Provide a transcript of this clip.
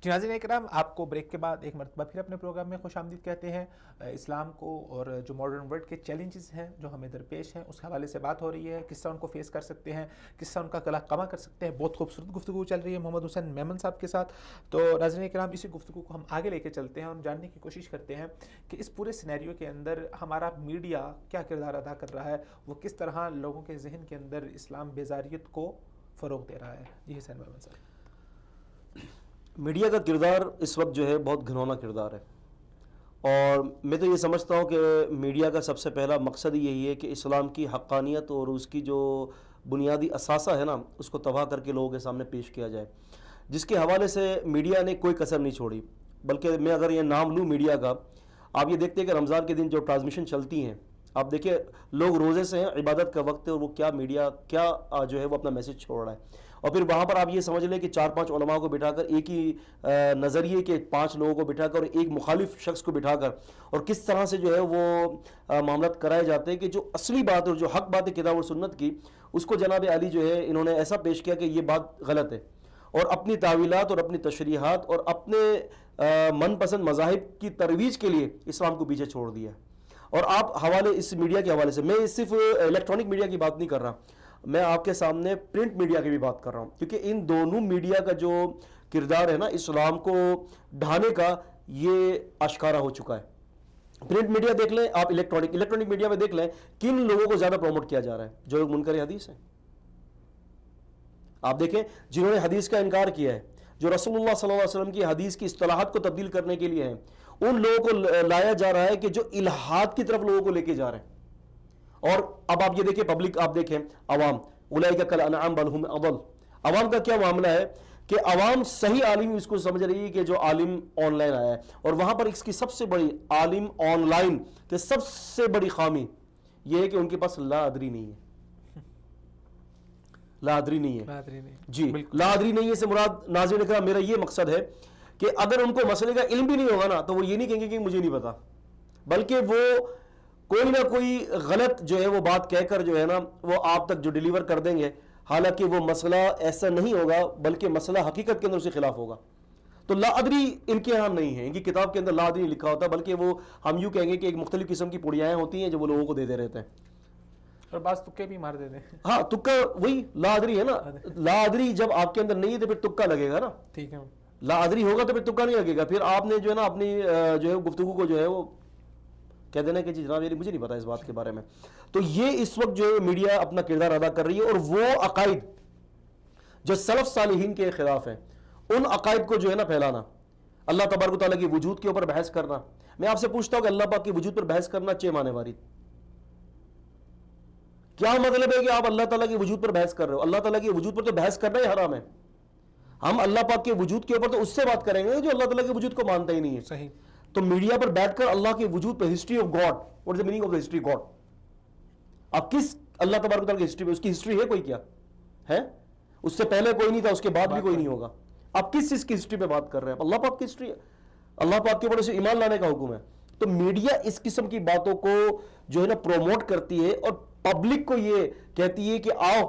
جی ناظرین اکرام، آپ کو بریک کے بعد ایک مرتبہ پھر اپنے پروگرام میں خوش آمدید کہتے ہیں۔ اسلام کو اور جو ماڈرن ورلڈ کے چیلنجز ہیں جو ہمیں درپیش ہیں اس کے حوالے سے بات ہو رہی ہے، کس طرح ان کو فیس کر سکتے ہیں، کس طرح ان کا گلا کما کر سکتے ہیں۔ بہت خوبصورت گفتگو چل رہی ہے محمد حسین میمن صاحب کے ساتھ۔ تو ناظرین اکرام، اسی گفتگو کو ہم آگے لے کے چلتے ہیں اور جاننے کی کوشش کرتے ہیں کہ اس پورے سینیریو کے اندر ہمارا میڈیا کیا کردار ادا کر رہا ہے، وہ کس طرح لوگوں کے ذہن کے اندر اسلام بیزاریت کو فروغ دے رہا ہے۔ جی حسین میمن صاحب۔ میڈیا کا کردار اس وقت جو ہے بہت گھنونا کردار ہے، اور میں تو یہ سمجھتا ہوں کہ میڈیا کا سب سے پہلا مقصد یہی ہے کہ اسلام کی حقانیت اور اس کی جو بنیادی اثاثہ ہے نا اس کو تباہ کر کے لوگوں کے سامنے پیش کیا جائے، جس کے حوالے سے میڈیا نے کوئی کسر نہیں چھوڑی۔ بلکہ میں اگر یہ نام لوں میڈیا کا، آپ یہ دیکھتے ہیں کہ رمضان کے دن جو ٹرانسمیشن چلتی ہیں، آپ دیکھیں لوگ روزے سے ہیں، عبادت کا وقت ہے، اور وہ کیا میڈیا کیا جو ہے وہ اپنا میسج چھوڑ رہا ہے، اور پھر وہاں پر آپ یہ سمجھ لیں کہ 4-5 علماء کو بٹھا کر ایک ہی نظریے کے 5 لوگوں کو بٹھا کر اور ایک مخالف شخص کو بٹھا کر اور کس طرح سے جو ہے وہ معاملات کرائے جاتے ہیں کہ جو اصلی بات اور جو حق بات ہے کتاب اور سنت کی، اس کو جناب علی جو ہے انہوں نے ایسا پیش کیا کہ یہ بات غلط ہے، اور اپنی تعویلات اور اپنی تشریحات اور اپنے من پسند مذاہب کی ترویج کے لیے اسلام کو پیچھے چھوڑ دیا۔ اور آپ حوالے اس میڈیا کے حوالے سے، میں صرف الیکٹرانک میڈیا کی بات نہیں کر رہا، میں آپ کے سامنے پرنٹ میڈیا کی بھی بات کر رہا ہوں، کیونکہ ان دونوں میڈیا کا جو کردار ہے نا اسلام کو ڈھانے کا، یہ آشکارا ہو چکا ہے۔ پرنٹ میڈیا دیکھ لیں آپ، الیکٹرانک میڈیا میں دیکھ لیں کن لوگوں کو زیادہ پروموٹ کیا جا رہا ہے، جو لوگ منکر حدیث ہیں۔ آپ دیکھیں جنہوں نے حدیث کا انکار کیا ہے، جو رسول اللہ صلی اللہ علیہ وسلم کی حدیث کی اصطلاحات کو تبدیل کرنے کے لیے ہیں، ان لوگوں کو لایا جا رہا ہے کہ جو الہاد کی طرف لوگوں کو لے کے جا رہے ہیں۔ اور اب آپ یہ دیکھیں پبلک، آپ دیکھیں عوام، اولئک کالانعام بل ہم اضل، عوام کا کیا معاملہ ہے کہ عوام صحیح عالم اس کو سمجھ رہی ہے کہ جو عالم آن لائن آیا ہے، اور وہاں پر اس کی سب سے بڑی عالم آن لائن کہ سب سے بڑی خامی یہ ہے کہ ان کے پاس لا ادری نہیں ہے۔ لا ادری نہیں ہے جی، لا ادری نہیں ہے سے مراد ناظرین اکرام میرا یہ مقصد ہے کہ اگر ان کو مسئلے کا علم بھی نہیں ہوگا نا تو وہ یہ نہیں کہیں گے کہ مجھے نہیں پتا، بلکہ وہ کوئی نہ کوئی غلط جو ہے وہ بات کہہ کر جو ہے نا وہ آپ تک جو ڈیلیور کر دیں گے، حالانکہ وہ مسئلہ ایسا نہیں ہوگا بلکہ مسئلہ حقیقت کے اندر اس کے خلاف ہوگا۔ تو لا ادری ان کے یہاں نہیں ہے، ان کی کتاب کے اندر لا ادری لکھا ہوتا، بلکہ وہ ہم یوں کہیں گے کہ ایک مختلف قسم کی پوڑیاں ہوتی ہیں جو وہ لوگوں کو دیتے رہتے ہیں، اور بعض تکے بھی مار دیتے ہیں۔ ہاں تکا وہی لا ادری ہے نا، لا ادری جب آپ کے اندر نہیں ہے تو پھر تکا لگے گا نا، ٹھیک ہے، لا ادری ہوگا تو پھر تکا نہیں لگے گا، پھر آپ نے جو ہے نا اپنی جو ہے گفتگو کو جو ہے وہ کہہ دینا کہ جی جناب یہ مجھے نہیں پتا اس بات کے بارے میں۔ تو یہ اس وقت جو ہے میڈیا اپنا کردار ادا کر رہی ہے، اور وہ عقائد جو سلف صالحین کے خلاف ہیں ان عقائد کو جو ہے نا پھیلانا، اللہ تبارک و تعالیٰ کی وجود کے اوپر بحث کرنا۔ میں آپ سے پوچھتا ہوں کہ اللہ پاک کی وجود پر بحث کرنا چھ معنی وارد، کیا مطلب ہے کہ آپ اللہ تعالیٰ کی وجود پر بحث کر رہے ہو؟ اللہ تعالیٰ کی وجود پر تو بحث کرنا ہی حرام ہے۔ ہم اللہ پاک کے وجود کے اوپر تو اس سے بات کریں گے جو اللہ تعالیٰ کے وجود کو مانتا ہی نہیں ہے۔ صحیح۔ تو میڈیا پر بیٹھ کر اللہ کے وجود پہ history of God, what is the meaning of the history God, آپ کس اللہ تبارک و تعالیٰ کی ہسٹری پہ، اس کی ہسٹری ہے کوئی کیا ہے؟ اس سے پہلے کوئی نہیں تھا، اس کے بعد بھی کوئی نہیں ہوگا۔ آپ کس چیز کی ہسٹری پہ بات کر رہے ہیں؟ اللہ پاک کی ہسٹری ہے، اللہ پاک کے اوپر سے ایمان لانے کا حکم ہے۔ تو میڈیا اس قسم کی باتوں کو جو ہے نا پروموٹ کرتی ہے، اور پبلک کو یہ کہتی ہے کہ آؤ